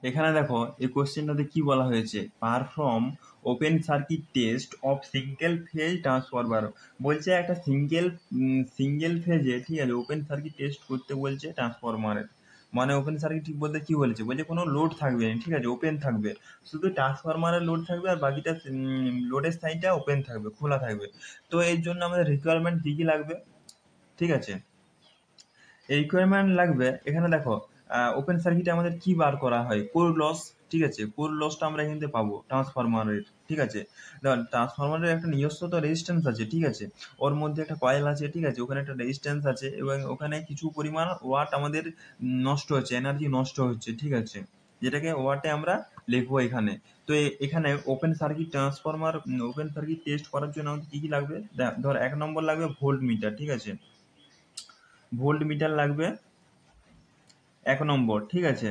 এখানে দেখো এই কোশ্চেনটাতে কি বলা হয়েছে, perform open circuit test of single phase transformer. বলছে একটা সিঙ্গেল ফেজে, ঠিক আছে, ওপেন সার্কিট টেস্ট করতে বলছে ট্রান্সফরমারের। মানে ওপেন সার্কিট বলতে কি বলেছে, বলছে কোনো লোড থাকবে না, ঠিক আছে, ওপেন থাকবে, শুধু ট্রান্সফরমারের লোড থাকবে আর বাকিটা লোডের সাইডটা ওপেন থাকবে, খোলা থাকবে। তো এর জন্য আমাদের রিকোয়ারমেন্ট কী কী লাগবে, ঠিক আছে, এই রিকোয়ারমেন্ট লাগবে। এখানে দেখো ওপেন সার্কিটে আমাদের কি বার করা হয়, কোর লস, ঠিক আছে, কোর লসটা আমরা এখান থেকে পাবো ট্রান্সফরমারের, ঠিক আছে। দেখো ট্রান্সফরমারের একটা নিজস্ব তো রেজিস্ট্যান্স আছে, ঠিক আছে, ওর মধ্যে একটা কয়েল আছে, ঠিক আছে, ওখানে একটা রেজিস্ট্যান্স আছে এবং ওখানে কিছু পরিমাণ ওয়াট আমাদের নষ্ট হচ্ছে, এনার্জি নষ্ট হচ্ছে, ঠিক আছে, যেটাকে ওয়াটে আমরা লিখবো এখানে। তো এখানে open circuit transformer, open circuit test করার জন্য আমাদের কী কী লাগবে, ধর 1 নম্বর লাগবে ভোল্ট মিটার, ঠিক আছে, ভোল্ট মিটার লাগবে 1 নম্বর, ঠিক আছে।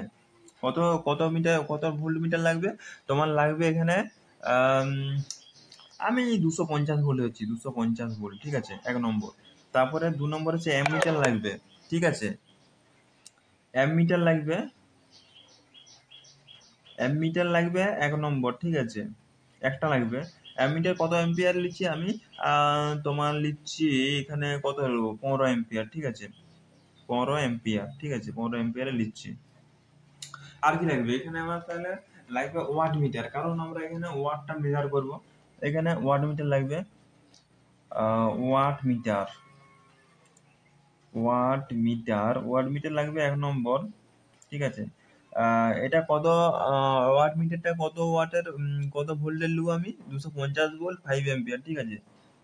কত কত মিটার, কত ভোল্ট মিটার লাগবে, তোমার লাগবে এখানে আম, আমি 250 ভোল্ট হচ্ছি, 250 ভোল্ট, ঠিক আছে, 1 নম্বর। তারপরে 2 নম্বর হচ্ছে অ্যামমিটার লাগবে, ঠিক আছে, অ্যামমিটার লাগবে, অ্যামমিটার লাগবে 1 নম্বর, ঠিক আছে, একটা লাগবে। অ্যামমিটার কত অ্যাম্পিয়ার লিখছি আমি, তোমার লিখছি এখানে কত, 15 অ্যাম্পিয়ার, ঠিক আছে, 15 অ্যাম্পিয়ার, ঠিক আছে, 15 অ্যাম্পিয়ারে লিখছি। আর কি লাগবে এখানে আমার, তাহলে লাগবে ওয়াট মিটার, কারণ আমরা এখানে ওয়াটটা মেজার করব। এখানে ওয়াট মিটার লাগবে, ওয়াট মিটার, ওয়াট মিটার লাগবে 1 নম্বর, ঠিক আছে। এটা কত, ওয়াট মিটারটা কত ওয়াটের, কত ভোল্টের লু আমি, 250 ভোল্ট 5 অ্যাম্পিয়ার, ঠিক আছে,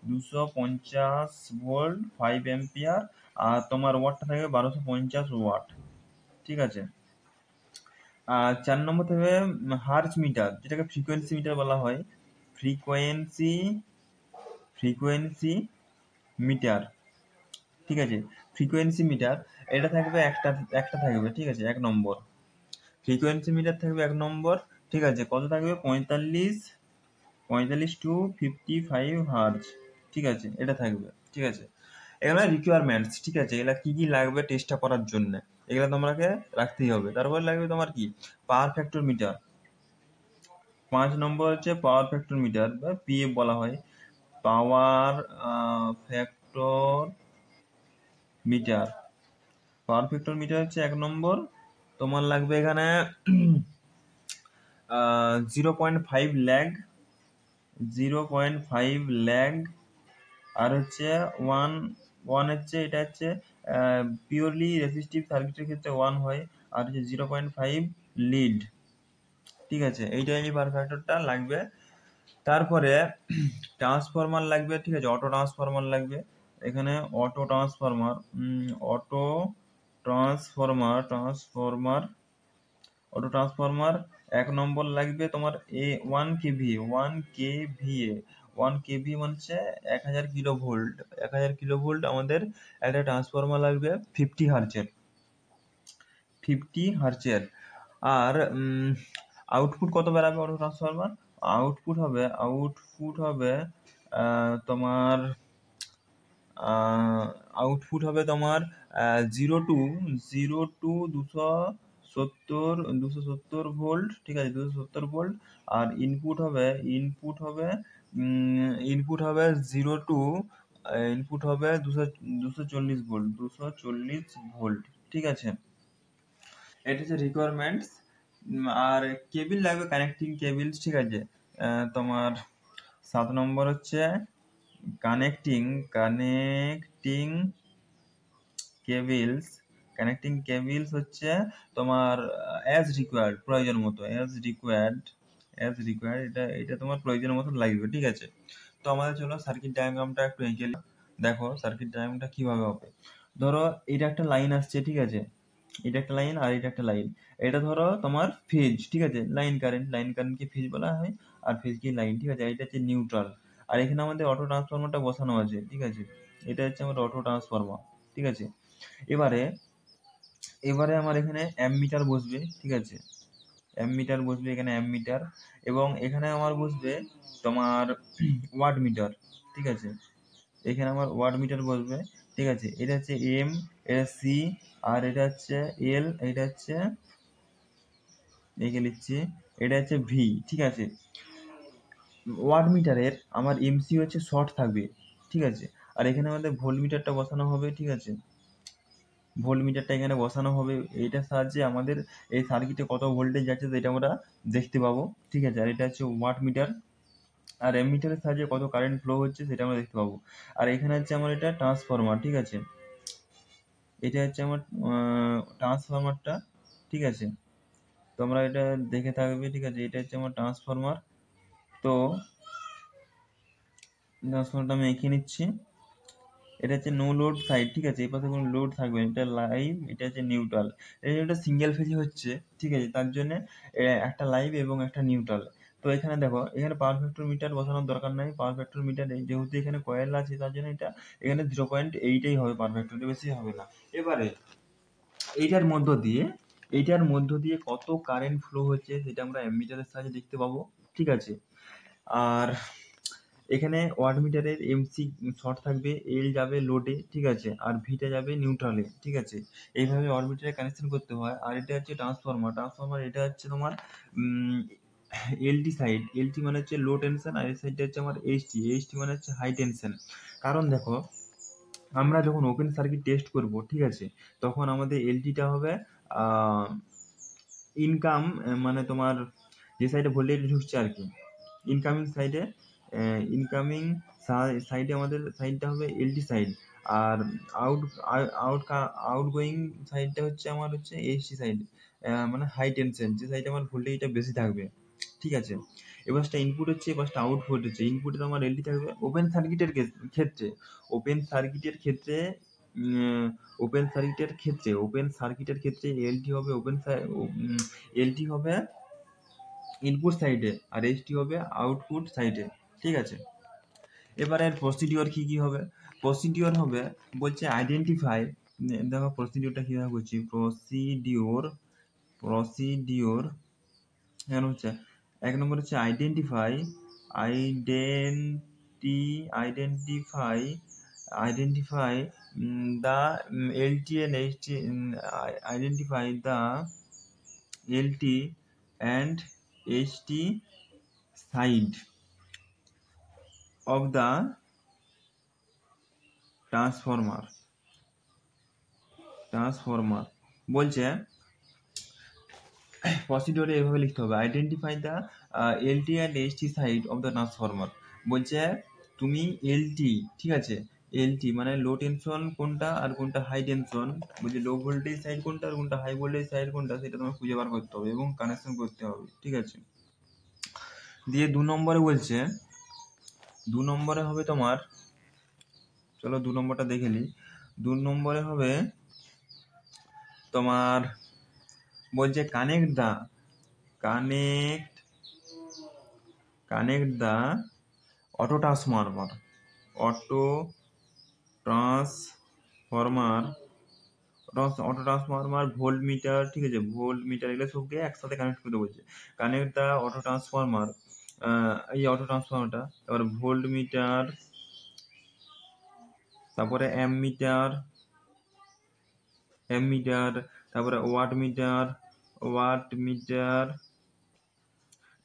250 ভোল্ট 5 অ্যাম্পিয়ার। আর তোমার ওয়াটটা থাকবে 1250 ওয়াট, ঠিক আছে। 4 নম্বর থাকবে হার্জ মিটার, যেটাকে ফ্রিকোয়েন্সি মিটার বলা হয়, ফ্রিকোয়েন্সি ফ্রিকোয়েন্সি মিটার, ঠিক আছে, ফ্রিকোয়েন্সি মিটার। এটা থাকবে একটা, একটা থাকবে, ঠিক আছে, 1 নম্বর, ফ্রিকোয়েন্সি মিটার থাকবে 1 নম্বর, ঠিক আছে। কত থাকবে, 45 টু 55 হার্জ, ঠিক আছে, এটা থাকবে, ঠিক আছে। এগুলো রিকোয়ারমেন্টস, ঠিক আছে, এগুলা কি কি লাগবে টেস্টটা করার জন্য, এগুলো তোমাকে রাখতেই হবে। তারপরে লাগবে তোমার কি, পাওয়ার ফ্যাক্টর মিটার। 5 নম্বর হচ্ছে পাওয়ার ফ্যাক্টর মিটার বা পিএফ বলা হয়, power factor meter. Power factor meter হচ্ছে 1 নম্বর, তোমার লাগবে এখানে 0.5 ল্যাগ, 0.5 ল্যাগ। আর হচ্ছে ওয়ান, হচ্ছে এটা হচ্ছে পিওরলি রেসিস্টিভ সার্কিটের ক্ষেত্রে 1 হয়। আর হচ্ছে 0.5 লিড, ঠিক আছে, এইটা এই পাওয়ার ফ্যাক্টরটা লাগবে। তারপরে ট্রান্সফরমার লাগবে, ঠিক আছে, অটো ট্রান্সফরমার লাগবে এখানে, অটো ট্রান্সফরমার, অটো ট্রান্সফরমার 1 নম্বর লাগবে তোমার 1 কেভি, 1 কেভি মানে হচ্ছে 1000 কিলো ভোল্ট, 1000 কিলো ভোল্ট আমাদের একটা ট্রান্সফরমার লাগবে 50 হার্জের, 50 হার্জের। আর আউটপুট কত বেরাবে অটো ট্রান্সফরমার, আউটপুট হবে তোমার তোমার 270 ভোল্ট, ঠিক আছে, 270 ভোল্ট। আর ইনপুট হবে 240 ভোল্ট, 240 ভোল্ট, ঠিক আছে। এটা হচ্ছে রিকোয়ারমেন্টস। আর কেবিল লাগবে, কানেক্টিং কেবিলস, ঠিক আছে, তোমার 7 নম্বর হচ্ছে কানেক্টিং কেবিলস। কানেক্টিং কেবিলস হচ্ছে তোমার অ্যাজ রিকোয়ার্ড, প্রয়োজন মতো, অ্যাজ রিকোয়ার্ড, এটা তোমার প্রয়োজনের মতো লাগবে, ঠিক আছে। তো আমাদের চলো সার্কিট ডায়াগ্রামটা একটু এঁকে নিই। দেখো সার্কিট ডায়াগ্রামটা কিভাবে হবে, ধরো এটা একটা লাইন আসছে, ঠিক আছে, এটা একটা লাইন আর এটা একটা লাইন, এটা ধরো তোমার ফেজ, ঠিক আছে, লাইন কারেন্টকে ফেজ বলা হয় আর ফেজকে লাইন, ঠিক আছে, এটা হচ্ছে নিউট্রাল। আর এখানে আমাদের অটো ট্রান্সফরমারটা বসানো আছে, ঠিক আছে, এটা হচ্ছে আমাদের অটো ট্রান্সফরমার, ঠিক আছে। এবারে আমার এখানে অ্যামমিটার বসবে, ঠিক আছে, অ্যামমিটার বসবে এখানে, অ্যামমিটার। এবং এখানে আমার বসবে তোমার ওয়াট মিটার, ঠিক আছে, এখানে আমার ওয়াট মিটার বসবে, ঠিক আছে। এটা হচ্ছে এম, এটা সি, আর এটা হচ্ছে এল, এটা হচ্ছে লিখে নিচ্ছি, এটা হচ্ছে ভি, ঠিক আছে। ওয়াট মিটারের আমার এমসি হচ্ছে শর্ট থাকবে, ঠিক আছে। আর এখানে আমাদের ভোল্ট মিটারটা বসানো হবে, ঠিক আছে। ভোল্ট মিটারটা এখানে বসানো হবে, এইটার সাহায্যে আমাদের এই সার্কিটে কত ভোল্টেজ যাচ্ছে সেটা আমরা দেখতে পাবো, ঠিক আছে। আর এটা হচ্ছে ওয়াট মিটার, আর এমিটারের সাহায্যে কত কারেন্ট ফ্লো হচ্ছে সেটা আমরা দেখতে পাবো। আর এখানে হচ্ছে আমার এটা ট্রান্সফরমার, ঠিক আছে। এটা হচ্ছে আমার ট্রান্সফরমারটা, ঠিক আছে। তোমরা এটা দেখে থাকবে, ঠিক আছে। এটা হচ্ছে আমার ট্রান্সফরমার। তো ট্রান্সফরমারটা আমি এঁকে নিচ্ছি। এটা হচ্ছে নো লোড সাইড, ঠিক আছে। এই পাশে কোনো লোড থাকবে না, এটা লাইভ, এটা হচ্ছে নিউট্রাল। এটা সিঙ্গেল ফেজই হচ্ছে, ঠিক আছে। তার জন্য একটা লাইভ এবং একটা নিউট্রাল। তো এখানে দেখো, এখানে পাওয়ার ফ্যাক্টর মিটার বসানোর দরকার নাই। পাওয়ার ফ্যাক্টর মিটার যেহেতু এখানে কয়েল আছে তার জন্য এটা এখানে 0.8 হবে পাওয়ার ফ্যাক্টর, বেশি হবে না। এবারে এইটার মধ্য দিয়ে কত কারেন্ট ফ্লো হচ্ছে সেটা আমরা অ্যামিটারের সাহায্যে দেখতে পাবো, ঠিক আছে। আর এখানে ওয়াট মিটারের এমসি শর্ট থাকবে, এল যাবে লোডে, ঠিক আছে। আর ভিটা যাবে নিউট্রালে, ঠিক আছে। এইভাবে ওয়াট মিটারে কানেকশন করতে হয়। আর এটা হচ্ছে ট্রান্সফরমার, এটা হচ্ছে তোমার এলটি সাইড। এলটি মানে হচ্ছে লো টেনশন, আর এই সাইডটা হচ্ছে আমার এইচটি মানে হচ্ছে হাই টেনশন। কারণ দেখো, আমরা যখন ওপেন সার্কিট টেস্ট করব, ঠিক আছে, তখন আমাদের এলটিটা হবে ইনকাম, মানে তোমার যে সাইডে ভোল্টেজ ঢুকছে আর কি, ইনকামিং সাইডে, ইনকামিং সাইডে আমাদের সাইডটা হবে এলটি সাইড। আর আউট আউট আউটগোয়িং সাইডটা হচ্ছে আমার হচ্ছে এইচটি সাইড, মানে হাই টেনশন, যে সাইডে আমার ভোল্টেজটা বেশি থাকবে, ঠিক আছে। এবারটা ইনপুট হচ্ছে, এবারটা আউটপুট হচ্ছে। ইনপুটে তো আমার এলটি থাকবে। ওপেন সার্কিটের ক্ষেত্রে এলটি হবে ইনপুট সাইডে, আর এইচটি হবে আউটপুট সাইডে, ঠিক আছে। এবার এর প্রসিডিওর কি হবে? প্রসিডিওর হবে, বলছে আইডেন্টিফাই। দেখো প্রসিডিওরটা কিভাবে করছি। প্রসিডিওর এখানে হচ্ছে 1 নম্বর হচ্ছে identify the LT and HT, identify the LT and HT side of the transformer বলছে প্রসিডিওরে এভাবে লিখতে হবে, identify the LT and HT side of the transformer. বলছে তুমি এলটি, ঠিক আছে, এলটি মানে লো টেনশন কোনটা আর কোনটা হাই টেনশন, বলছে লো ভোল্টেজ সাইড কোনটা আর কোনটা হাই ভোল্টেজ সাইড কোনটা, সেটা তোমার খুঁজে বার করতে হবে এবং কানেকশন করতে হবে, ঠিক আছে। দিয়ে 2 নম্বরে বলছে, 2 নম্বরে হবে তোমার, চলো 2 নম্বরটা দেখে নিই। 2 নম্বরে হবে তোমার, বলছে connect the auto transformer volt metre, ঠিক আছে। ভোল্ট মিটার এগুলো সবকে একসাথে কানেক্ট করতে বলছে। কানেক্ট দ্য অটো ট্রান্সফরমার, এই অটো ট্রান্সফরমারটা, তারপরে ভোল্ট মিটার, তারপরে অ্যামমিটার, তারপরে ওয়াট মিটার,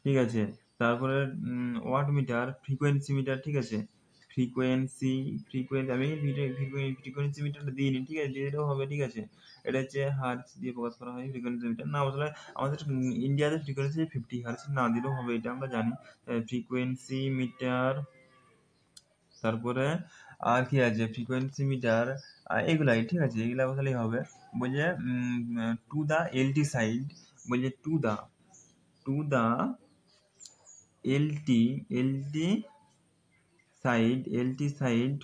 ঠিক আছে। তারপরে ওয়াট মিটার, ফ্রিকোয়েন্সি মিটার, ঠিক আছে। ফ্রিকোয়েন্সি আমি ফ্রিকোয়েন্সি মিটারটা দিইনি, ঠিক আছে, দিয়ে দিলেও হবে, ঠিক আছে। এটা হচ্ছে হার্জ দিয়ে প্রকাশ করা হয় ফ্রিকোয়েন্সি মিটার। না আসলে আমাদের ইন্ডিয়াতে ফ্রিকোয়েন্সি 50 হার্জ, না দিলেও হবে, এটা আমরা জানি। ফ্রিকোয়েন্সি মিটার, তারপরে আর কি আছে, ফ্রিকোয়েন্সি মিটার, এগুলাই, ঠিক আছে, এগুলা বসালেই হবে। বলছে টু দা এলটি সাইড, বলছে to the LT side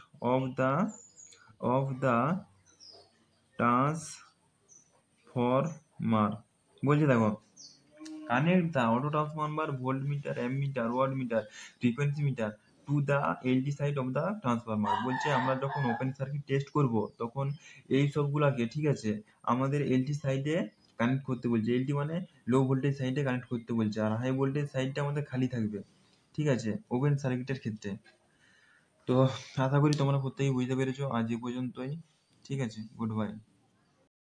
of the transformer. বলছে দেখো, connect the auto transformer volt meter, ammeter, watt meter, frequency meter to the LT side of the transformer. বলছে আমরা যখন ওপেন সার্কিট টেস্ট করব তখন এই সবগুলাকে, ঠিক আছে, আমাদের এলটি সাইডে কানেক্ট করতে বলছে। এলটি মানে লো ভোল্টেজ সাইডে কানেক্ট করতে বলছে, আর হাই ভোল্টেজ সাইডটা আমাদের খালি থাকবে, ঠিক আছে, ওপেন সার্কিটের ক্ষেত্রে। তো আশা করি তোমরা প্রত্যেকেই বুঝতে পেরেছো। আজ এ পর্যন্তই, ঠিক আছে, গুড বাই।